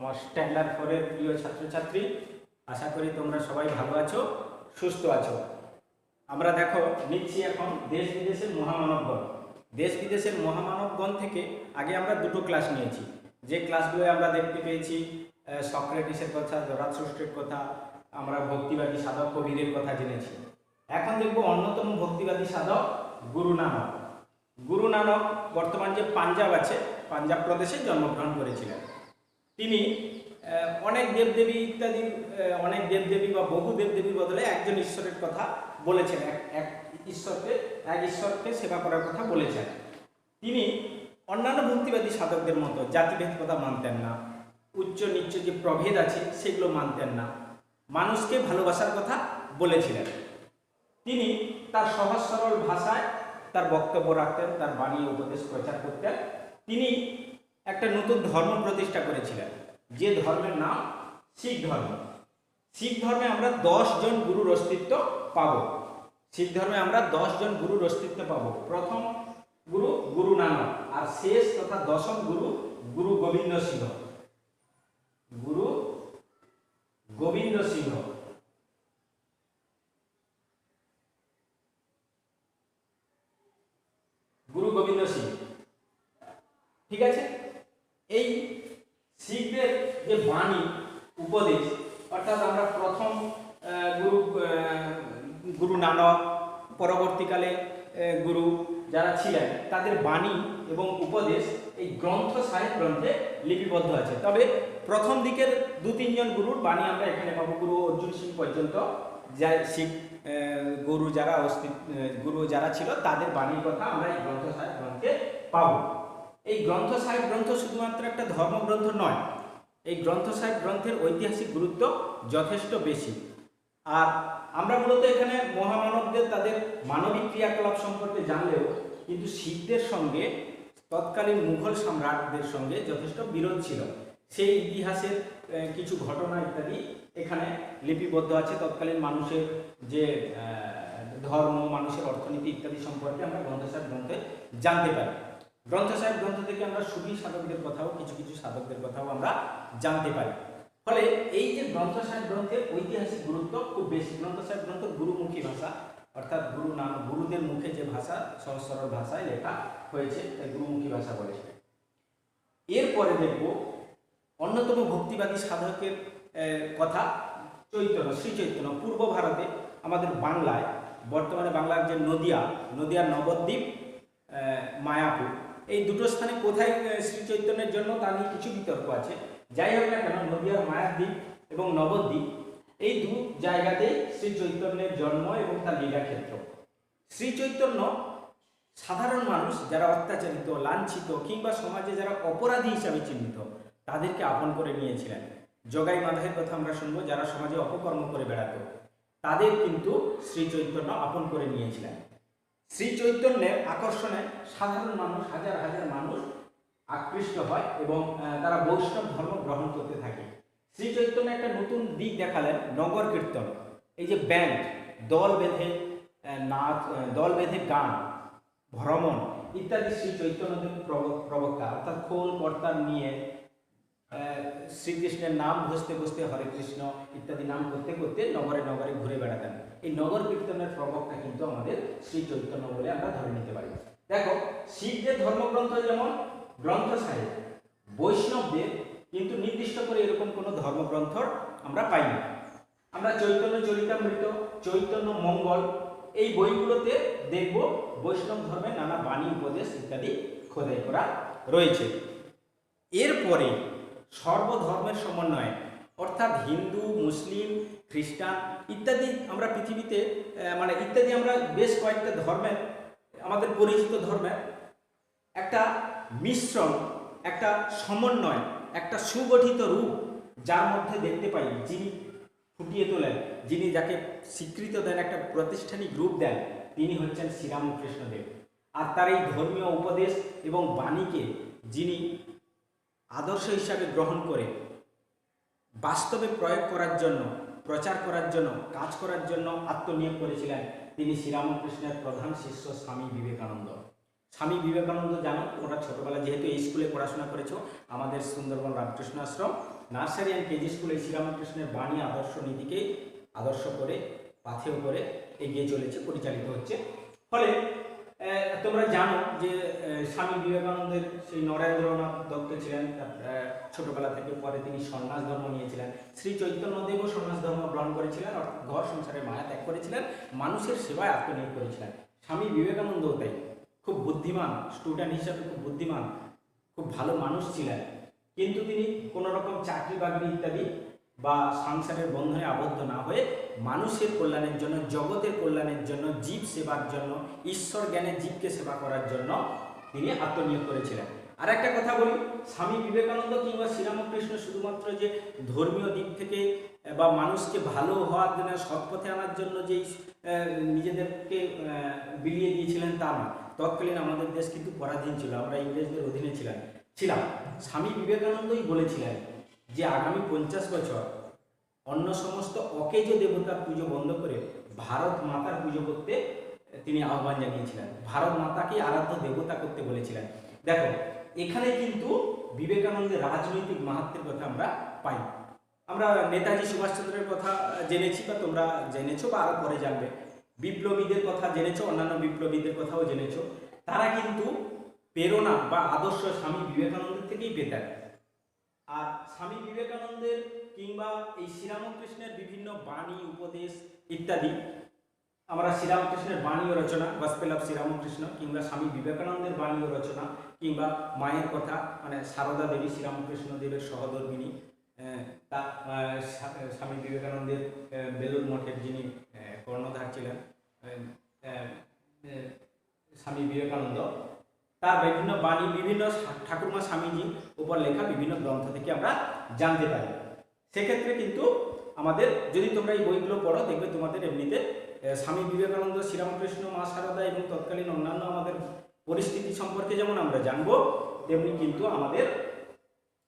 আমার স্ট্যান্ডার্ড 4-এর প্রিয় ছাত্রছাত্রী, আশা করি তোমরা সবাই ভালো আছো, সুস্থ আছো। আমরা দেখো নিচ্ছি এখন দেশ বিদেশের মহামানবগণ। দেশ বিদেশের মহামানবগণ থেকে আগে আমরা দুটো ক্লাস নিয়েছি। যে ক্লাসগুলো আমরা দেখতে পেয়েছি সক্রেটিসের কথা, জরাথুস্ট্রের কথা, আমরা ভক্তিবাদী সাধক কবিরের কথা জেনেছি। এখন দেখব অন্যতম ভক্তিবাদী সাধক গুরু নানক। গুরু নানক বর্তমান যে পাঞ্জাব আছে, পাঞ্জাব প্রদেশে জন্মগ্রহণ করেছিলেন। তিনি অনেক দেবদেবী ইত্যাদি, অনেক দেবদেবী বা বহু দেবদেবীর বদলে একজন ঈশ্বরের কথা বলেছেন, এক ঈশ্বরকে সেবা করার কথা বলেছেন। তিনি অন্যান্য ভক্তিবাদী সাধকদের মতো জাতিভেদ কথা মানতেন না, উচ্চ নিচ্চ যে প্রভেদ আছে সেগুলো মানতেন না, মানুষকে ভালোবাসার কথা বলেছিলেন। তিনি তার সহজ সরল ভাষায় তার বক্তব্য রাখতেন, তার বাণী উপদেশ প্রচার করতেন। তিনি একটা নতুন ধর্ম প্রতিষ্ঠা করেছিলেন, যে ধর্মের নাম শিখ ধর্ম। শিখ ধর্মে আমরা 10 জন গুরুর অস্তিত্ব পাব। শিখ ধর্মে আমরা 10 জন গুরুর অস্তিত্ব পাব। প্রথম গুরু গুরু নানক, আর শেষ তথা দশম গুরু গুরু গোবিন্দ সিংহ। গুরু গোবিন্দ সিংহ। গুরু গোবিন্দ সিং, ঠিক আছে। এই শিখদের যে বাণী উপদেশ, অর্থাৎ আমরা প্রথম গুরু নানক, পরবর্তীকালে গুরু যারা ছিলেন তাদের বাণী এবং উপদেশ এই গ্রন্থ সাহেব গ্রন্থে লিপিবদ্ধ আছে। তবে প্রথম দিকের 2-3 জন গুরুর বাণী আমরা এখানে পাবো। গুরু অর্জুন সিং পর্যন্ত যা শিখ গুরু যারা ছিল তাদের বাণীর কথা আমরা এই গ্রন্থ সাহেব গ্রন্থে পাবো। এই গ্রন্থ সাহেব গ্রন্থ শুধুমাত্র একটা ধর্মগ্রন্থ নয়, এই গ্রন্থ সাহেব গ্রন্থের ঐতিহাসিক গুরুত্ব যথেষ্ট বেশি। আর আমরা মূলত এখানে মহামানবদের তাদের মানবিক ক্রিয়াকলাপ সম্পর্কে জানলেও কিন্তু শিখদের সঙ্গে তৎকালীন মুঘল সম্রাটদের সঙ্গে যথেষ্ট বিরোধ ছিল। সেই ইতিহাসের কিছু ঘটনা ইত্যাদি এখানে লিপিবদ্ধ আছে। তৎকালীন মানুষের যে ধর্ম, মানুষের অর্থনীতি ইত্যাদি সম্পর্কে আমরা গ্রন্থ সাহেব গ্রন্থে জানতে পারি। গ্রন্থ সাহেব গ্রন্থ থেকে আমরা সুফি সাধকদের কথাও, কিছু সাধকদের কথাও আমরা জানতে পারি। ফলে এই যে গ্রন্থ সাহেব গ্রন্থের ঐতিহাসিক গুরুত্ব খুব বেশি। গ্রন্থ সাহেব গ্রন্থ গুরুমুখী ভাষা, অর্থাৎ গুরুদের মুখে যে ভাষা, সহজ সরল ভাষায় লেখা হয়েছে, তাই গুরুমুখী ভাষা বলে। এরপরে দেখব অন্যতম ভক্তিবাদী সাধকের কথা, শ্রী চৈতন্য। পূর্ব ভারতে আমাদের বাংলায়, বর্তমানে বাংলার যে নদিয়ার নবদ্বীপ, মায়াপুর, এই দুটো স্থানে কোথায় শ্রী চৈতন্যের জন্ম তা নিয়ে কিছু বিতর্ক আছে। যাই হোক না কেন, নদিয়ার মায়াদ্বীপ এবং নবদ্বীপ এই দু জায়গাতেই শ্রী চৈতন্যের জন্ম এবং তার লীলাক্ষেত্র। শ্রী চৈতন্য সাধারণ মানুষ যারা অত্যাচারিত, লাঞ্ছিত কিংবা সমাজে যারা অপরাধী হিসাবে চিহ্নিত, তাদেরকে আপন করে নিয়েছিলেন। জগাই মাধবের কথা আমরা শুনবো, যারা সমাজে অপকর্ম করে বেড়াতো, তাদের কিন্তু শ্রী চৈতন্য আপন করে নিয়েছিলেন। শ্রী চৈতন্যের আকর্ষণে সাধারণ মানুষ, হাজার হাজার মানুষ আকৃষ্ট হয় এবং তারা বৈষ্ণব ধর্ম গ্রহণ করতে থাকে। শ্রী চৈতন্য একটা নতুন দিক দেখালেন, নগর কীর্তন। এই যে ব্যান্ড, দল বেঁধে নাচ, দল বেঁধে গান, ভ্রমণ ইত্যাদি শ্রী চৈতন্যদেব প্রবক্তা, অর্থাৎ খোল কর্তার নিয়ে শ্রীকৃষ্ণের নাম ঘষতে ঘষতে হরে কৃষ্ণ ইত্যাদি নাম করতে করতে নগরে নগরে ঘুরে বেড়াতেন। এই নগর কীর্তনের প্রবক্তা কিন্তু আমাদের শ্রী চৈতন্য বলে আমরা ধরে নিতে পারি। দেখো, শিখদের ধর্মগ্রন্থ যেমন গ্রন্থ সাহেব, বৈষ্ণবদের কিন্তু নির্দিষ্ট করে এরকম কোনো ধর্মগ্রন্থ আমরা পাই না। আমরা চৈতন্য চরিতামৃত, চৈতন্য মঙ্গল এই বইগুলোতে দেখব বৈষ্ণব ধর্মের নানা বাণী, উপদেশ ইত্যাদি খোদাই করা রয়েছে। এরপরে সর্বধর্মের সমন্বয়ে, অর্থাৎ হিন্দু, মুসলিম, খ্রিস্টান ইত্যাদি আমরা পৃথিবীতে ইত্যাদি আমরা বেশ কয়েকটা ধর্মের, আমাদের পরিচিত ধর্মের একটা মিশ্রণ, একটা সমন্বয়, একটা সুগঠিত রূপ, যার মধ্যে দেখতে পাই যিনি ফুটিয়ে তোলেন, যিনি যাকে স্বীকৃত দেন, একটা প্রাতিষ্ঠানিক রূপ দেন, তিনি হচ্ছেন শ্রীরামকৃষ্ণদেব। আর তার এই ধর্মীয় উপদেশ এবং বাণীকে যিনি আদর্শ হিসাবে গ্রহণ করে বাস্তবে প্রয়োগ করার জন্য, প্রচার করার জন্য, কাজ করার জন্য আত্মনিয়োগ করেছিলেন, তিনি শ্রীরামকৃষ্ণের প্রধান শিষ্য স্বামী বিবেকানন্দ। স্বামী বিবেকানন্দ জানো তোমরা ছোটবেলা যেহেতু এই স্কুলে পড়াশোনা করেছো, আমাদের সুন্দরবন রামকৃষ্ণ আশ্রম নার্সারি অ্যান্ড কেজি স্কুলে শ্রীরামকৃষ্ণের বাণী আদর্শ নীতিকে আদর্শ করে পাথেয় করে এগিয়ে চলেছে, পরিচালিত হচ্ছে। ফলে তোমরা জানো যে স্বামী বিবেকানন্দের সেই নরেন্দ্রনাথ দত্ত ছিলেন, ছোটবেলা থেকে পরে তিনি সন্ন্যাস ধর্ম নিয়েছিলেন। শ্রী চৈতন্যদেবও সন্ন্যাস ধর্ম গ্রহণ করেছিলেন, অর্থাৎ ঘর সংসারে মায়া ত্যাগ করেছিলেন, মানুষের সেবায় আত্মনিয়োগ করেছিলেন। স্বামী বিবেকানন্দও তাই, খুব বুদ্ধিমান স্টুডেন্ট হিসাবে, খুব বুদ্ধিমান, খুব ভালো মানুষ ছিলেন। কিন্তু তিনি কোনো রকম চাকরি বাকরি ইত্যাদি বা সংসারের বন্ধনে আবদ্ধ না হয়ে মানুষের কল্যাণের জন্য, জগতের কল্যাণের জন্য, জীব সেবার জন্য, ঈশ্বর জ্ঞানে জীবকে সেবা করার জন্য তিনি আত্মনিয়োগ করেছিলেন। আর একটা কথা বলি, স্বামী বিবেকানন্দ কিংবা শ্রীরামকৃষ্ণ শুধুমাত্র যে ধর্মীয় দিক থেকে বা মানুষকে ভালো হওয়ার জন্য, সৎপথে আনার জন্য যেই নিজেদেরকে বিলিয়ে দিয়েছিলেন তা না। তৎকালীন আমাদের দেশ কিন্তু পরাধীন ছিল, আমরা ইংরেজদের অধীনে ছিলাম। স্বামী বিবেকানন্দই বলেছিলেন যে আগামী 50 বছর অন্য সমস্ত অকেজ দেবতার পুজো বন্ধ করে ভারত মাতার পুজো করতে তিনি আহ্বান জানিয়েছিলেন, ভারত মাতাকে আরাধ্য দেবতা করতে বলেছিলেন। দেখো এখানে কিন্তু বিবেকানন্দের রাজনৈতিক মাহাত্ম্যের কথা আমরা পাই। আমরা নেতাজি সুভাষচন্দ্রের কথা জেনেছি বা তোমরা জেনেছো বা আরো পরে জানবে, বিপ্লবীদের কথা জেনেছো, অন্যান্য বিপ্লবীদের কথাও জেনেছো। তারা কিন্তু প্রেরণা বা আদর্শ স্বামী বিবেকানন্দের থেকেই পেতেন। আর স্বামী বিবেকানন্দের কিংবা এই শ্রীরামকৃষ্ণের বিভিন্ন বাণী, উপদেশ ইত্যাদি, আমরা শ্রীরামকৃষ্ণের বাণী ও রচনা, গসপেল অফ শ্রীরামকৃষ্ণ, কিংবা স্বামী বিবেকানন্দের বাণী ও রচনা, কিংবা মায়ের কথা, মানে সারদা দেবী শ্রীরামকৃষ্ণ দেবের সহধর্মিণী, তা স্বামী বিবেকানন্দের বেলুড় মঠের যিনি কর্ণধার ছিলেন স্বামী বিবেকানন্দ, তার বিভিন্ন বাণী, বিভিন্ন ঠাকুরমা স্বামীজি উপর লেখা বিভিন্ন গ্রন্থ থেকে আমরা জানতে পারি। সেক্ষেত্রে কিন্তু আমাদের, যদি তোমরা এই বইগুলো পড়ো, দেখবে তোমাদের এমনিতে স্বামী বিবেকানন্দ, শ্রীরামকৃষ্ণ, মা সারদা এবং তৎকালীন অন্যান্য আমাদের পরিস্থিতি সম্পর্কে যেমন আমরা জানবো, তেমনি কিন্তু আমাদের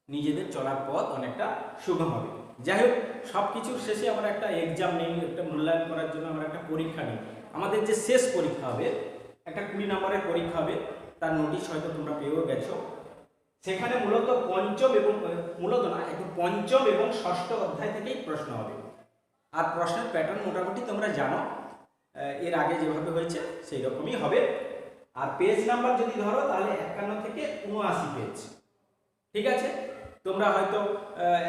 নিজেদের চলার পথ অনেকটা সুগম হবে। যাই হোক, সব কিছুর শেষে আমরা একটা এক্সাম নিই, একটা মূল্যায়ন করার জন্য আমরা একটা পরীক্ষা নিই। আমাদের যে শেষ পরীক্ষা হবে, একটা 20 নম্বরের পরীক্ষা হবে, তার নোটিশ হয়তো তোমরা পেয়েও গেছো। সেখানে মূলত পঞ্চম এবং ষষ্ঠ অধ্যায় থেকেই প্রশ্ন হবে। আর প্রশ্নের প্যাটার্ন মোটামুটি তোমরা জানো, এর আগে যেভাবে হয়েছে সেই রকমই হবে। আর পেজ নাম্বার যদি ধরো তাহলে 51 থেকে 79 পেজ। ঠিক আছে, তোমরা হয়তো